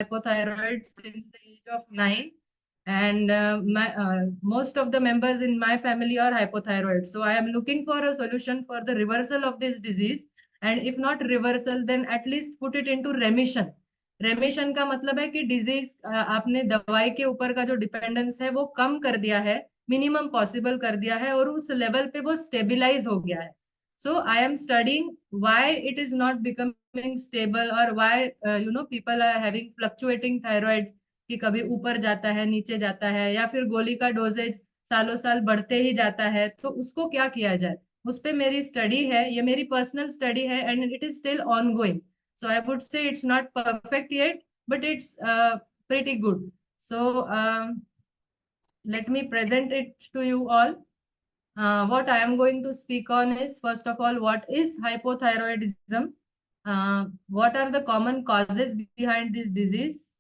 hypothyroid since the age of 9, and most of the members in my family are hypothyroid. So I am looking for a solution for the reversal of this disease, and if not reversal, then at least put it into remission. रेमिशन का मतलब है कि disease आपने दवाई के ऊपर का जो डिपेंडेंस है वो कम कर दिया है, मिनिमम पॉसिबल कर दिया है, और उस लेवल पे वो स्टेबिलाइज हो गया है. So I am studying why it is not becoming stable, or why people are having fluctuating thyroid, कि कभी ऊपर जाता है, नीचे जाता है, या फिर गोली का डोजेज सालों साल बढ़ते ही जाता है. तो उसको क्या किया जाए, उस पे मेरी स्टडी है, ये मेरी पर्सनल स्टडी है, and it is still on going. So I would say it's not perfect yet, but it's pretty good. So let me present it to you all. What I am going to speak on is, first of all, what is hypothyroidism? What are the common causes behind this disease?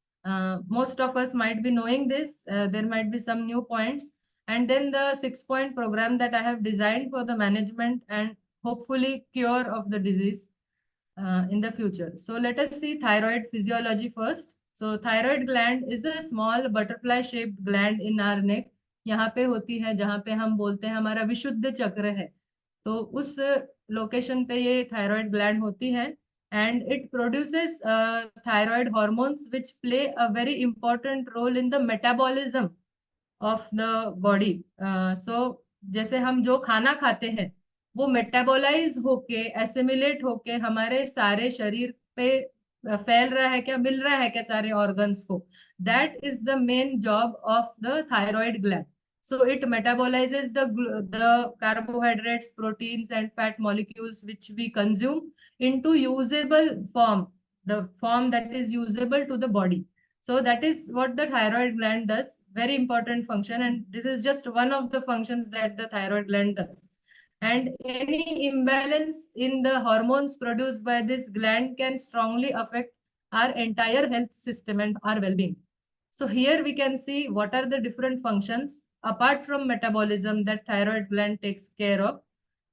Most of us might be knowing this. There might be some new points. And then the 6-point program that I have designed for the management and hopefully cure of the disease in the future. So let us see thyroid physiology first. So thyroid gland is a small butterfly shaped gland in our neck. यहाँ पे होती है जहाँ पे हम बोलते हैं हमारा विशुद्ध चक्र है, तो उस लोकेशन पे ये थायराइड ग्लैंड होती है. And it produces thyroid hormones which play a very important role in the metabolism of the body. So जैसे हम जो खाना खाते हैं वो मेटाबोलाइज होके, एसिमिलेट होके हमारे सारे शरीर पे फैल रहा है क्या, मिल रहा है क्या सारे ऑर्गन्स को. That is the main job of the thyroid gland. So it metabolizes the carbohydrates, proteins, and fat molecules which we consume into usable form, the form that is usable to the body. So that is what the thyroid gland does. Very important function, and this is just one of the functions that the thyroid gland does. And any imbalance in the hormones produced by this gland can strongly affect our entire health system and our well-being. So here we can see what are the different functions apart from metabolism that thyroid gland takes care of.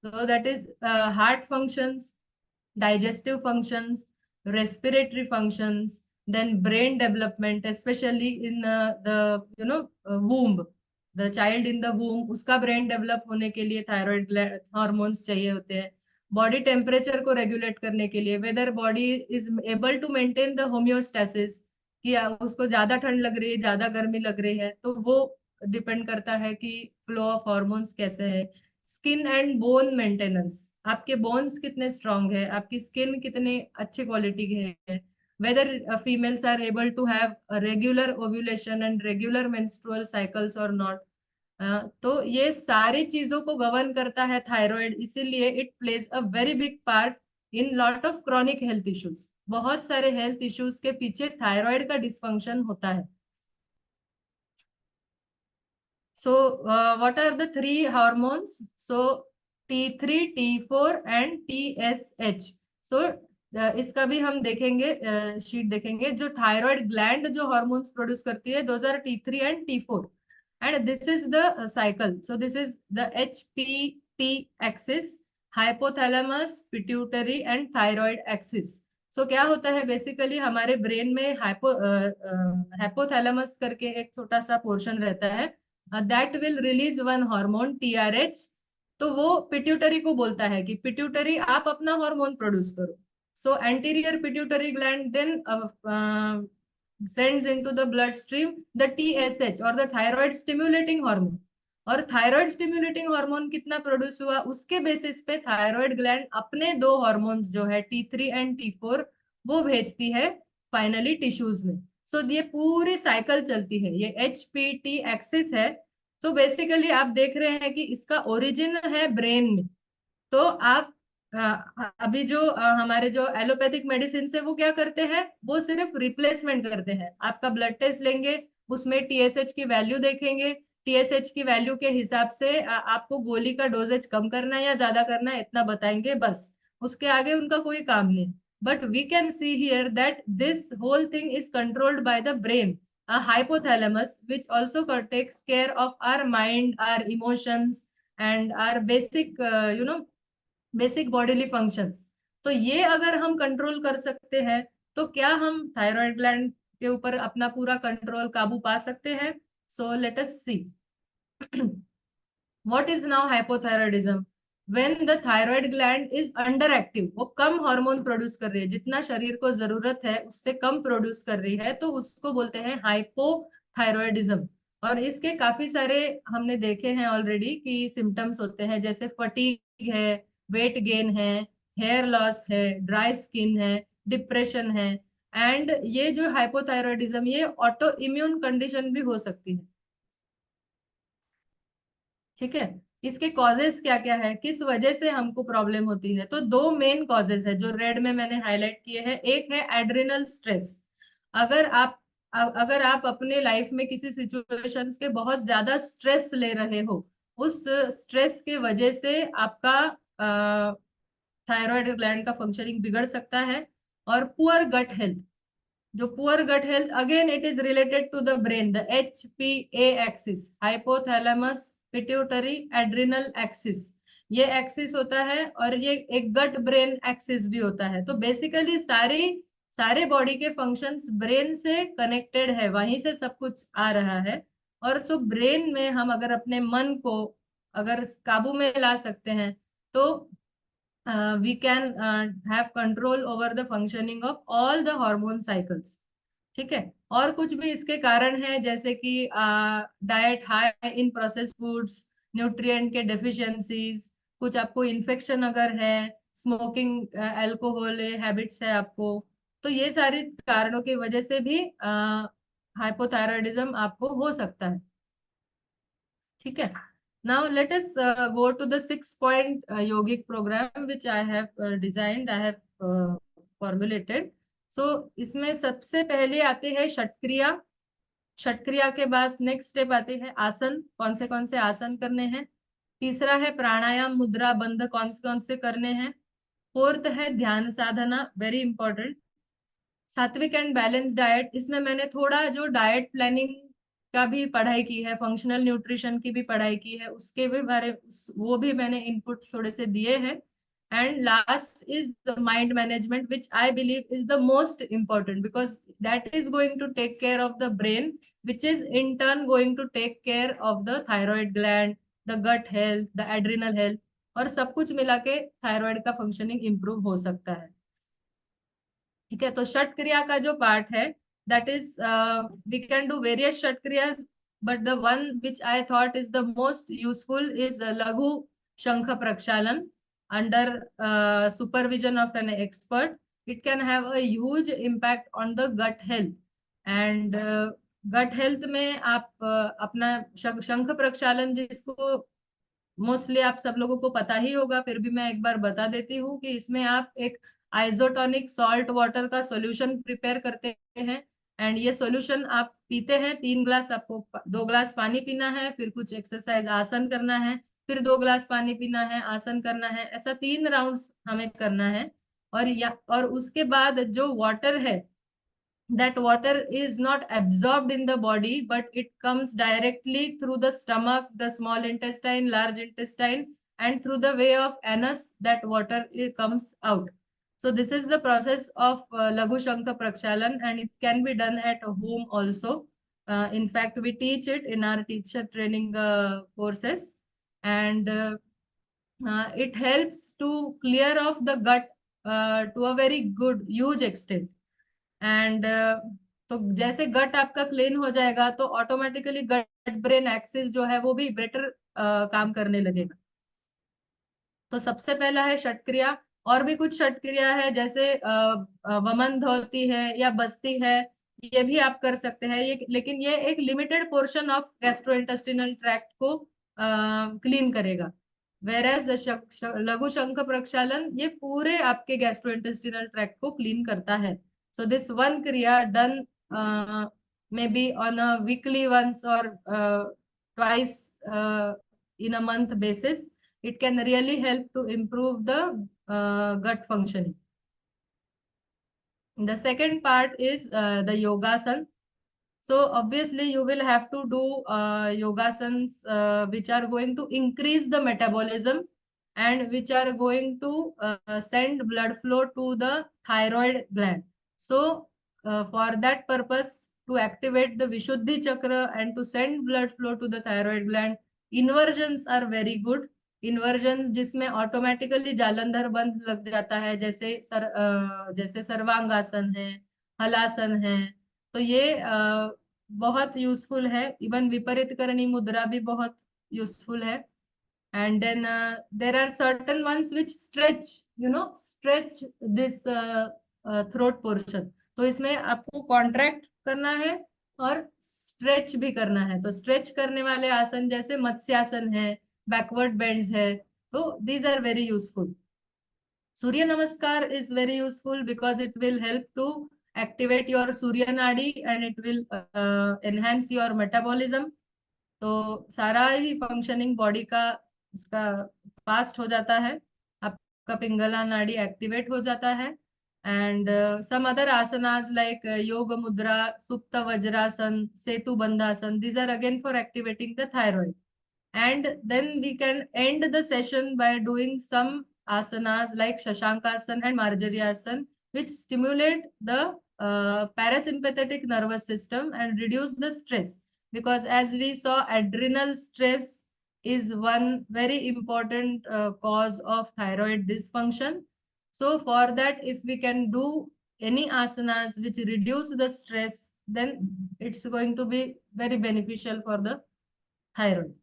So that is heart functions, digestive functions, respiratory functions, then brain development, especially in the womb. The child in the womb, उसका brain develop होने के लिए thyroid hormones चाहिए होते हैं. Body temperature को regulate करने के लिए, whether body is able to maintain the homeostasis, कि उसको ज्यादा ठंड लग रही है, ज्यादा गर्मी लग रही है, तो वो डिपेंड करता है कि फ्लो ऑफ हार्मोन्स कैसे है. स्किन एंड बोन मेंटेनेंस, आपके बोन्स कितने स्ट्रांग है, आपकी स्किन कितने अच्छे क्वालिटी की है, whether females are able to have a regular ovulation and regular menstrual cycles or not. तो ये सारी चीजों को गवर्न करता है थायराइड, इसीलिए it plays a very big part in lot of chronic health issues. बहुत सारे हेल्थ इश्यूज के पीछे थायराइड का डिसफंक्शन होता है. So what are the three hormones? So T3, T4 and TSH. So इसका भी हम देखेंगे, शीट देखेंगे. जो थायराइड ग्लैंड जो हार्मोन्स प्रोड्यूस करती है, those are T3 and T4, and this is the cycle. So this is the HPT axis, hypothalamus, pituitary and thyroid axis. So क्या होता है बेसिकली, हमारे ब्रेन में हाइपोथैलेमस करके एक छोटा सा पोर्शन रहता है, that will release one hormone TRH. तो वो पिट्यूटरी को बोलता है कि पिट्यूटरी आप अपना हार्मोन प्रोड्यूस करो. So anterior pituitary gland then sends into the bloodstream the TSH or the thyroid stimulating hormone. और थायराइड स्टिम्युलेटिंग हार्मोन कितना प्रोड्यूस हुआ, उसके बेसिस पे थायराइड ग्लैंड अपने दो हार्मोन्स जो है T3 एंड T4 वो भेजती है फाइनली टिश्यूज में. सो ये पूरी साइकिल चलती है, ये HPT एक्सिस है. तो बेसिकली आप देख रहे हैं कि इसका ओरिजिन है ब्रेन में. तो आप अभी जो हमारे जो एलोपैथिक मेडिसिन से वो क्या करते हैं, वो सिर्फ रिप्लेसमेंट करते हैं. आपका ब्लड टेस्ट लेंगे, उसमें TSH की वैल्यू देखेंगे, TSH की वैल्यू के हिसाब से आपको गोली का डोजेज कम करना है या ज्यादा करना है इतना बताएंगे, बस. उसके आगे उनका कोई काम नहीं. But we can see here that this whole thing is controlled by the brain, a hypothalamus which also takes care of our mind, our emotions and our basic basic bodily functions. तो ये अगर हम control कर सकते हैं, तो क्या हम थायराइड ग्लैंड के ऊपर अपना पूरा कंट्रोल काबू पा सकते हैं. So let us see. What is now hypothyroidism? When the thyroid gland is underactive, वो कम हार्मोन प्रोड्यूस कर रही है, जितना शरीर को जरूरत है उससे कम प्रोड्यूस कर रही है, तो उसको बोलते हैं हाइपोथायरॉयडिज्म. और इसके काफी सारे हमने देखे हैं ऑलरेडी कि सिम्टम्स होते हैं, जैसे फटीग है, वेट गेन है, हेयर लॉस है, ड्राई स्किन है, डिप्रेशन है. एंड ये जो हाइपोथायरॉयडिज्म ये ऑटो इम्यून कंडीशन भी हो सकती है. ठीक है. इसके कॉजेस क्या क्या है, किस वजह से हमको प्रॉब्लम होती है, तो दो मेन कॉजेस है जो रेड में मैंने हाईलाइट किए हैं. एक है एड्रिनल स्ट्रेस. अगर आप अगर आप अपने लाइफ में किसी सिचुएशंस के बहुत ज्यादा स्ट्रेस ले रहे हो, उस स्ट्रेस के वजह से आपका थायराइड ग्लैंड का फंक्शनिंग बिगड़ सकता है. और पुअर गट हेल्थ, जो poor gut health again it is related to the brain, the HPA axis, hypothalamus pituitary adrenal axis. ये एक्सिस होता है और ये एक गट ब्रेन एक्सिस भी होता है. तो बेसिकली सारे बॉडी के फंक्शंस ब्रेन से कनेक्टेड है, वहीं से सब कुछ आ रहा है. और सो ब्रेन में हम अगर अपने मन को अगर काबू में ला सकते हैं, तो we can have control over the functioning of all the hormone cycles. ठीक है. और कुछ भी इसके कारण है, जैसे कि diet high in process foods, nutrient के डेफिशिएंसीज, कुछ आपको इन्फेक्शन अगर है, स्मोकिंग अल्कोहल हैबिट्स है आपको, तो ये सारी कारणों की वजह से भी हाइपोथायरॉयडिज्म आपको हो सकता है. ठीक है. Now let us go to the 6-point yogic program which I have designed, I have formulated. So इसमें सबसे पहले आते हैं षटक्रिया. षटक्रिया के बाद नेक्स्ट स्टेप आते हैं आसन, कौन से आसन करने हैं. तीसरा है प्राणायाम, मुद्रा बंध कौन से करने हैं. फोर्थ है ध्यान साधना, वेरी इंपॉर्टेंट. सात्विक एंड बैलेंस डाइट, इसमें मैंने थोड़ा जो डाइट प्लानिंग का भी पढ़ाई की है, फंक्शनल न्यूट्रिशन की भी पढ़ाई की है, उसके भी वो भी मैंने इनपुट थोड़े से दिए हैं. And last is mind management which I believe is the most important, because that is going to take care of the brain, which is in turn going to take care of the thyroid gland, the gut health, the adrenal health, और सब कुछ मिला के thyroid का functioning improve हो सकता है. ठीक है. तो षट क्रिया का जो पार्ट है, that is we can do various षट क्रियाज, but the one which I thought is the most useful is लघु शंख प्रक्षालन under supervision of an expert. It can have a huge impact on the gut health. And gut health में आप अपना शंख प्रक्षालन, जिसको मोस्टली आप सब लोगों को पता ही होगा, फिर भी मैं एक बार बता देती हूँ कि इसमें आप एक आइसोटोनिक सॉल्ट वाटर का सॉल्यूशन प्रिपेयर करते हैं. एंड ये सॉल्यूशन आप पीते हैं 3 ग्लास, आपको 2 ग्लास पानी पीना है, फिर कुछ एक्सरसाइज आसन करना है, फिर 2 ग्लास पानी पीना है, आसन करना है, ऐसा 3 राउंड्स हमें करना है. और उसके बाद जो वाटर है, that water is not absorbed in the body, but it comes directly through the stomach, the small intestine, large intestine, and through the way of anus, that water comes out. So this is the process of Laghu Shankha Prakshalan, and it can be done at home also. In fact, we teach it in our teacher training courses, and it helps to clear off the gut to a very good, huge extent. And तो जैसे गट आपका clean हो जाएगा, तो automatically gut brain axis जो है वो भी बेटर काम करने लगेगा. तो सबसे पहला है षटक्रिया. और भी कुछ षटक्रिया है, जैसे वमन धोती है या बस्ती है, ये भी आप कर सकते हैं. ये लेकिन ये एक limited portion of gastrointestinal tract को क्लीन करेगा. वेरएज लघु शंख प्रक्षालन ये पूरे आपके गैस्ट्रोइंटेस्टिनल ट्रैक्ट को क्लीन करता है. So this one kriya done maybe on a weekly once or twice in a month basis, it can really help to improve the gut functioning. The second part is the yogasan. So obviously you will have to do yogasans which are going to increase the metabolism and which are going to send blood flow to the thyroid gland. So for that purpose, to activate the Vishuddhi chakra and to send blood flow to the thyroid gland, inversions are very good. Inversion जिसमें automatically Jalandhar बंद लग जाता है, जैसे सर्वांगासन है, हलासन है, तो ये बहुत यूजफुल है. इवन विपरीत करणी मुद्रा भी बहुत यूजफुल है. And then there are certain ones which stretch this throat portion. तो इसमें आपको कॉन्ट्रैक्ट करना है और स्ट्रेच भी करना है. तो स्ट्रेच करने वाले आसन जैसे मत्स्यासन है, बैकवर्ड बेंड्स है, तो these are very useful. Surya Namaskar is very useful because it will help to activate your Surya Nadi and it will enhance your metabolism. तो सारा ही फंक्शनिंग बॉडी का इसका फास्ट हो जाता है, आपका पिंगला नाड़ी एक्टिवेट हो जाता है. And some other asanas like yoga mudra, सुप्त वज्रासन, सेतु bandhasana, these are again for activating the thyroid. And then we can end the session by doing some asanas like Shashankasan and Marjaryasan, which stimulate the parasympathetic nervous system and reduce the stress. Because as we saw, adrenal stress is one very important cause of thyroid dysfunction. So for that, if we can do any asanas which reduce the stress, then it's going to be very beneficial for the thyroid.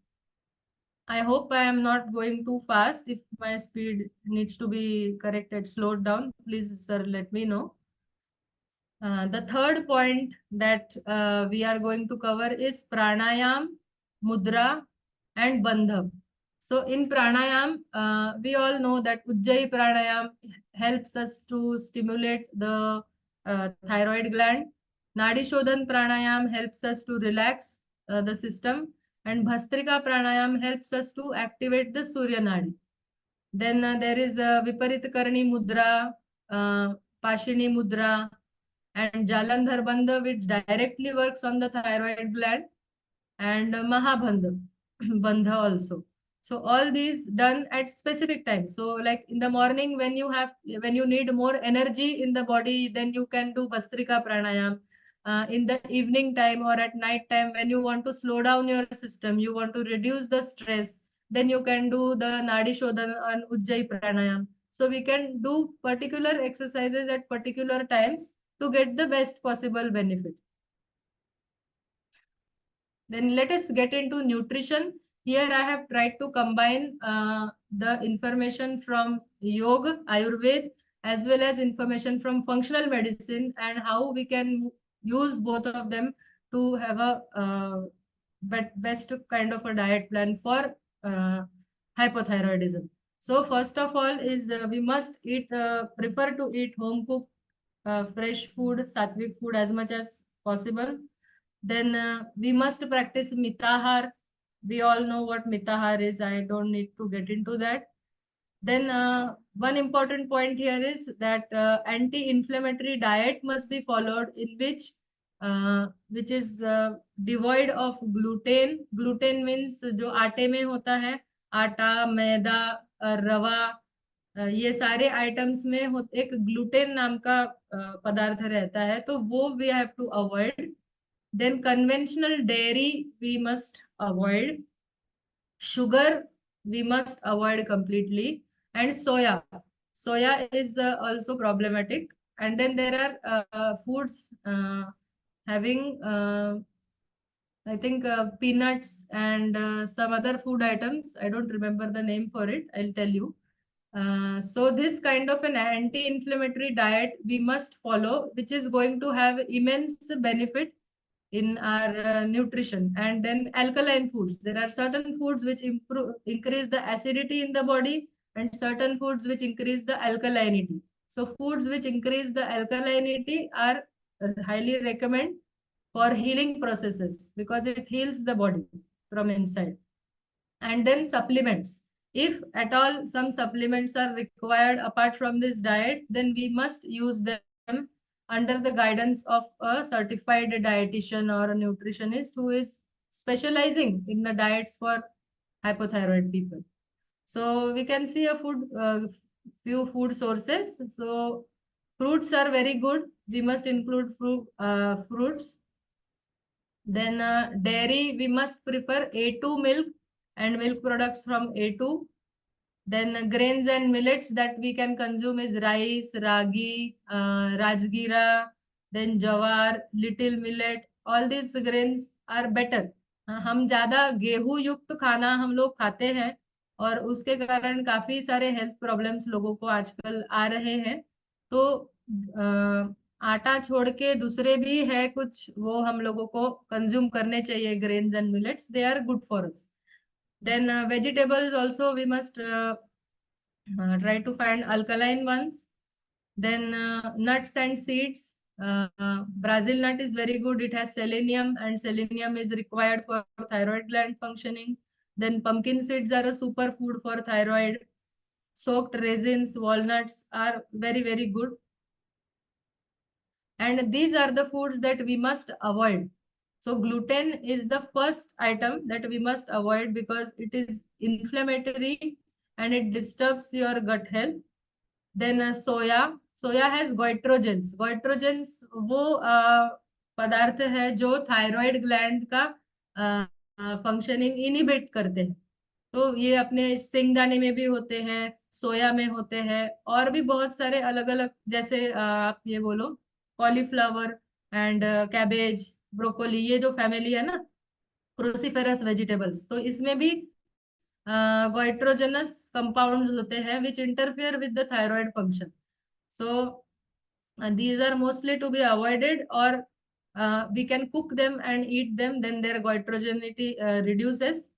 I hope I am not going too fast. If my speed needs to be corrected, slowed down, please, sir, let me know. The third point that we are going to cover is pranayam, mudra, and bandham. So in pranayam, we all know that Ujjayi pranayam helps us to stimulate the thyroid gland. Nadi Shodhan pranayam helps us to relax the system. And Bhastrika pranayam helps us to activate the Surya Nadi. Then there is Viparit Karni mudra, Pashini mudra, and Jalandhar Bandha, which directly works on the thyroid gland, and Mahabandha Bandha also. So all these done at specific times. So like in the morning when you need more energy in the body, then you can do Bhastrika pranayam. In the evening time or at night time, when you want to slow down your system, you want to reduce the stress, then you can do the Nadi Shodhan and Ujjayi pranayam. So we can do particular exercises at particular times to get the best possible benefit. Then let us get into nutrition. Here I have tried to combine the information from yoga, Ayurveda, as well as information from functional medicine, and how we can use both of them to have a best kind of a diet plan for hypothyroidism. So first of all is we must prefer to eat home cooked fresh food, sattvic food as much as possible. Then we must practice mitahar. We all know what mitahar is. I don't need to get into that. Then one important point here is that anti-inflammatory diet must be followed, in which is devoid of gluten. Gluten means जो आटे में होता है, आटा, मैदा, रवा, ये सारे items में एक ग्लूटेन नाम का पदार्थ रहता है, तो वो we have to avoid. Then conventional dairy we must avoid. Sugar we must avoid completely. And soya. Soya is also problematic. And then there are foods having, I think, peanuts and some other food items. I don't remember the name for it. I'll tell you. So this kind of an anti-inflammatory diet we must follow, which is going to have immense benefit in our nutrition. And then alkaline foods. There are certain foods which increase the acidity in the body, and certain foods which increase the alkalinity. So foods which increase the alkalinity are highly recommend for healing processes, because it heals the body from inside. And then supplements. If at all some supplements are required apart from this diet, then we must use them under the guidance of a certified dietitian or a nutritionist who is specializing in the diets for hypothyroid people. So we can see few food sources. So fruits are very good. we must include fruits. Then dairy, we must prefer A2 milk and milk products from A2. Then grains and millets that we can consume is rice, ragi, rajgira, then jawar, little millet. All these grains are better. हम ज्यादा गेहूं युक्त खाना हम लोग खाते हैं और उसके कारण काफी सारे हेल्थ प्रॉब्लम्स लोगों को आजकल आ रहे हैं। तो आटा छोड़ के दूसरे भी है कुछ, वो हम लोगों को कंज्यूम करने चाहिए। Grains and millets, they are good for us. Then vegetables also we must try to find alkaline ones. Then nuts and seeds. Brazil nut is very good. It has selenium, and selenium is required for thyroid gland functioning. Then pumpkin seeds are a super food for thyroid. Soaked raisins, walnuts are very, very good. And these are the foods that we must avoid. So gluten is the first item that we must avoid because it is inflammatory and it disturbs your gut health. Then soya has goitrogens. Goitrogens वो पदार्थ है जो thyroid gland का functioning inhibit करते हैं। तो ये अपने सिंगदाने में भी होते हैं, सोया में होते हैं, और भी बहुत सारे अलग अलग, जैसे आप ये बोलो कॉलीफ्लावर एंड कैबेज, ब्रोकोली, ये जो फैमिली है ना क्रूसीफेरस वेजिटेबल्स, तो इसमें भी goitrogenous compounds होते हैं which interfere with the thyroid function. So these are mostly to be avoided, or we can cook them and eat them, then their goitrogenity reduces.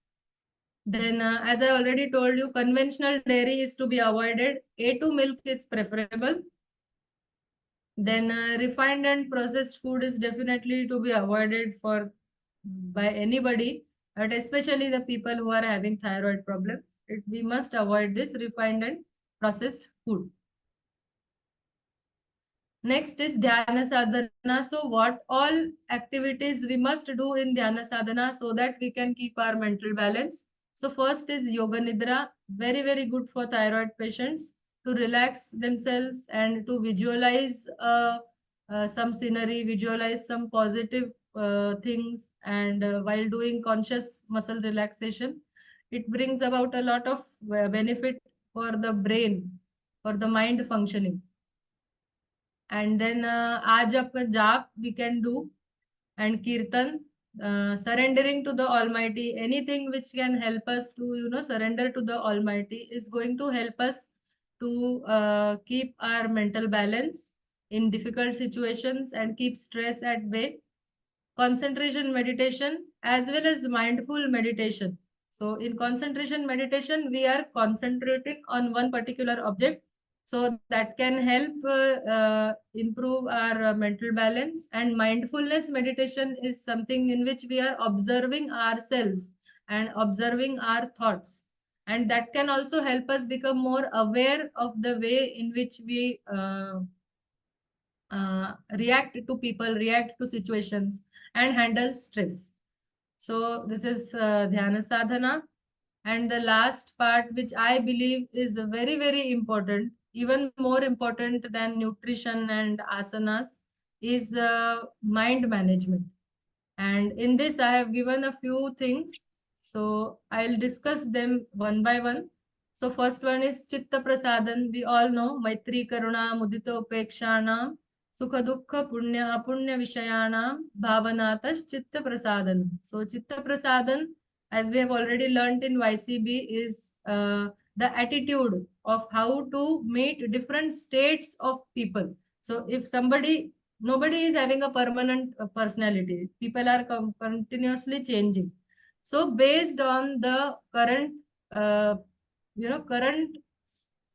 Then as I already told you, conventional dairy is to be avoided. A2 milk is preferable. Then refined and processed food is definitely to be avoided for by anybody, but especially the people who are having thyroid problems. We must avoid this refined and processed food. Next is Dhyana Sadhana. So what all activities we must do in Dhyana Sadhana so that we can keep our mental balance. So first is Yoga Nidra, very, very good for thyroid patients to relax themselves and to visualize some scenery, visualize some positive things, and while doing conscious muscle relaxation, it brings about a lot of benefit for the brain, for the mind functioning. And then Ajap Jap we can do, and Kirtan, surrendering to the Almighty. Anything which can help us to, surrender to the Almighty is going to help us to keep our mental balance in difficult situations and keep stress at bay. Concentration meditation as well as mindful meditation. So in concentration meditation, we are concentrating on one particular object. So that can help improve our mental balance. And mindfulness meditation is something in which we are observing ourselves and observing our thoughts. And that can also help us become more aware of the way in which we react to people, react to situations, and handle stress. So this is Dhyana Sadhana. And the last part, which I believe is very, very important, even more important than nutrition and asanas, is mind management. And in this, I have given a few things. So I'll discuss them one by one. So first one is Chitta Prasadan. We all know Maitri Karuna Mudita Upekshanam Sukha Dukha Punya Apunya Vishayanam Bhavanatas Chitta Prasadan. So Chitta Prasadan, as we have already learned in YCB, is the attitude of how to meet different states of people. So if nobody is having a permanent personality, people are continuously changing. So based on the current current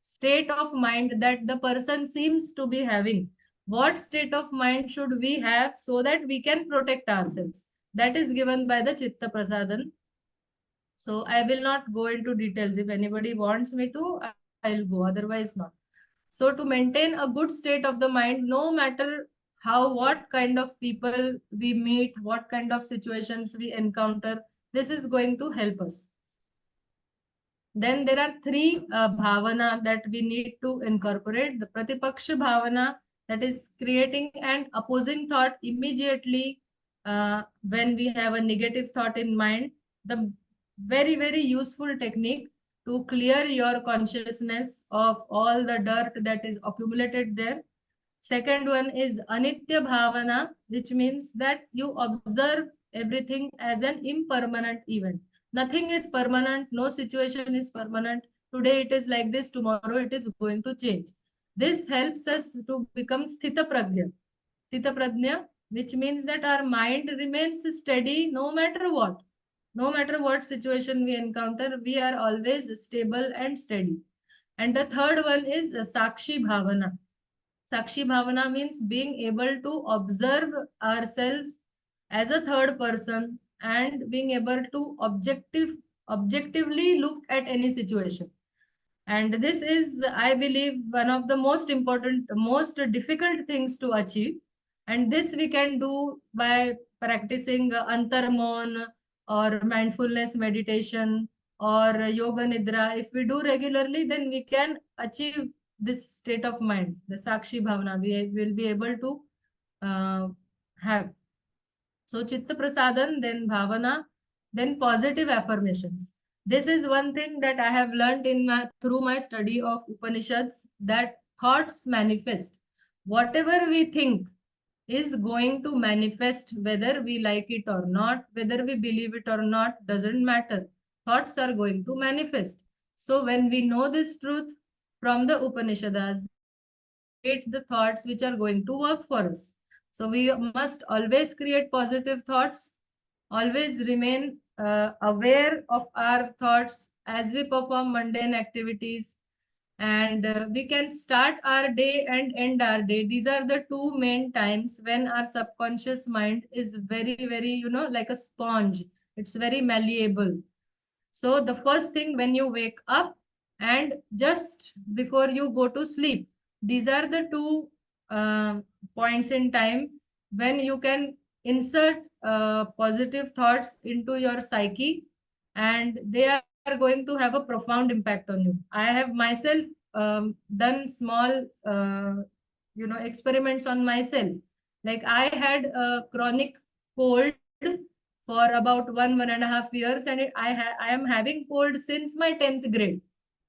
state of mind that the person seems to be having, what state of mind should we have so that we can protect ourselves, that is given by the Chitta Prasadan. So I will not go into details. If anybody wants me to, I'll go, otherwise not. So to maintain a good state of the mind, no matter what kind of people we meet, what kind of situations we encounter, this is going to help us. Then there are three bhavana that we need to incorporate. The Pratipaksha bhavana that is creating an opposing thought immediately when we have a negative thought in mind. The very useful technique to clear your consciousness of all the dirt that is accumulated there. Second one is anitya bhavana, which means that you observe everything as an impermanent event. Nothing is permanent, no situation is permanent. Today it is like this, tomorrow it is going to change. This helps us to become sthita pragya. Sthita prajna, which means that our mind remains steady no matter what. No matter what situation we encounter, we are always stable and steady. And the third one is Sakshi Bhavana. Sakshi Bhavana means being able to observe ourselves as a third person and being able to objectively look at any situation. And this is, I believe, one of the most important, most difficult things to achieve. And this we can do by practicing antarmon or mindfulness meditation or yoga nidra. If we do regularly, then we can achieve this state of mind, the Sakshi Bhavana. We will be able to have. So Chitta Prasadan, then Bhavana, then positive affirmations. This is one thing that I have learned through my study of Upanishads, that thoughts manifest. Whatever we think is going to manifest, whether we like it or not, whether we believe it or not, doesn't matter. Thoughts are going to manifest. So when we know this truth from the Upanishads, create the thoughts which are going to work for us. So we must always create positive thoughts, always remain aware of our thoughts as we perform mundane activities, and we can start our day and end our day. These are the two main times when our subconscious mind is very, like a sponge. It's very malleable. So the first thing when you wake up and just before you go to sleep, these are the two points in time when you can insert positive thoughts into your psyche, and they are going to have a profound impact on you. I have myself done small, experiments on myself. Like I had a chronic cold for about 1.5 years, and I am having cold since my 10th grade.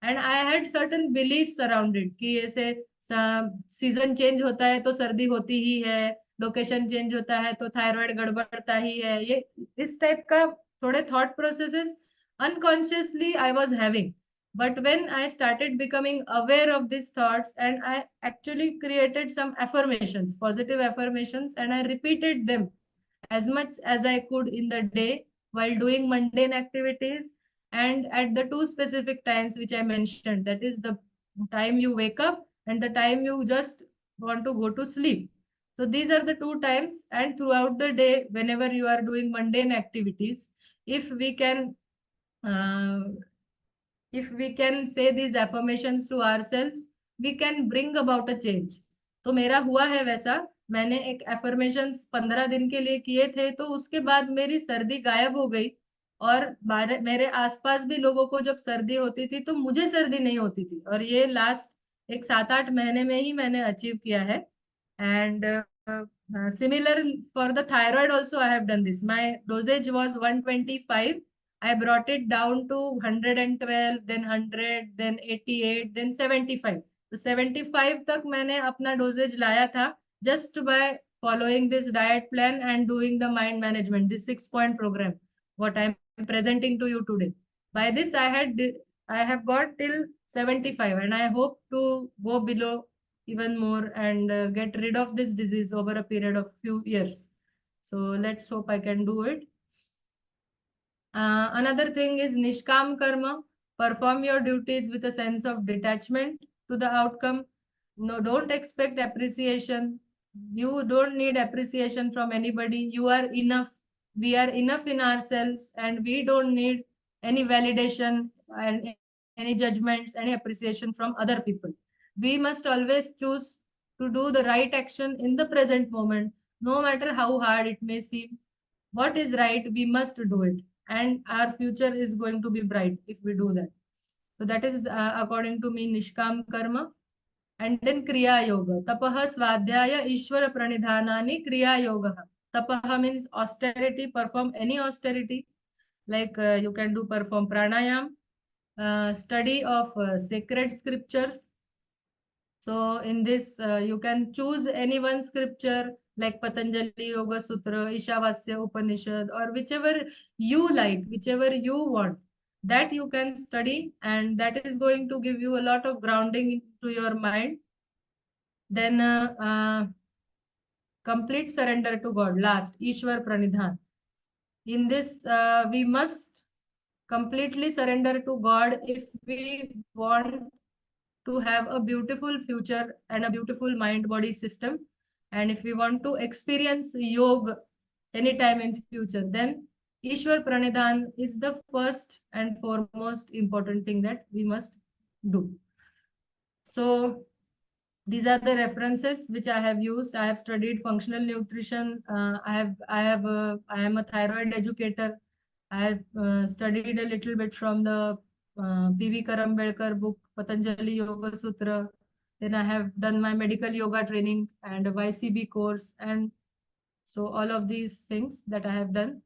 And I had certain beliefs around it कि ऐसे season change होता है तो सर्दी होती ही है, location change होता है तो थायराइड गड़बड़ता ही है, ये इस टाइप का थोड़े thought processes unconsciously I was having. But when I started becoming aware of these thoughts, and I actually created some affirmations, positive affirmations, and I repeated them as much as I could in the day while doing mundane activities and at the two specific times which I mentioned, that is the time you wake up and the time you just want to go to sleep. So these are the two times, and throughout the day, whenever you are doing mundane activities, if we can uh, if we can say these affirmations to ourselves, we can bring about a change. तो मेरा हुआ है वैसा. मैंने एक affirmations 15 दिन के लिए किए थे, तो उसके बाद मेरी सर्दी गायब हो गई. और मेरे आसपास भी लोगों को जब सर्दी होती थी तो मुझे सर्दी नहीं होती थी, और ये लास्ट एक 7-8 महीने में ही मैंने अचीव किया है. And similar for the thyroid also I have done this. My dosage was 125. I brought it down to 112, then 100, then 88, then 75. तो 75 तक मैंने अपना डोजेज लाया था, just by following this diet plan and doing the mind management, this 6-point program, what I am presenting to you today. By this I have got till 75, and I hope to go below even more and get rid of this disease over a period of few years. So let's hope I can do it. Another thing is Nishkam Karma. Perform your duties with a sense of detachment to the outcome. No, don't expect appreciation. You don't need appreciation from anybody. You are enough. We are enough in ourselves, and we don't need any validation and any judgments, any appreciation from other people. We must always choose to do the right action in the present moment, no matter how hard it may seem. What is right, we must do it, and our future is going to be bright if we do that. So that is according to me Nishkam Karma. And then Kriya Yoga. Tapaha Svadhyaya Ishvara Pranidhanani Kriya Yoga. Tapaha means austerity, perform any austerity. Like you can do perform pranayam, study of sacred scriptures. So in this, you can choose any one scripture like Patanjali Yoga Sutra, Ishavasya Upanishad, or whichever you like, whichever you want, that you can study, and that is going to give you a lot of grounding into your mind. Then complete surrender to God. Last, Ishwar Pranidhan. In this, we must completely surrender to God if we want to have a beautiful future and a beautiful mind body system. And if we want to experience yoga anytime in future, then Ishwar Pranidhan is the first and foremost important thing that we must do. So these are the references which I have used. I have studied functional nutrition. I am a thyroid educator. I have studied a little bit from the B.V. Karambelkar book, Patanjali Yoga Sutra. Then I have done my medical yoga training and a YCB course. And so all of these things that I have done.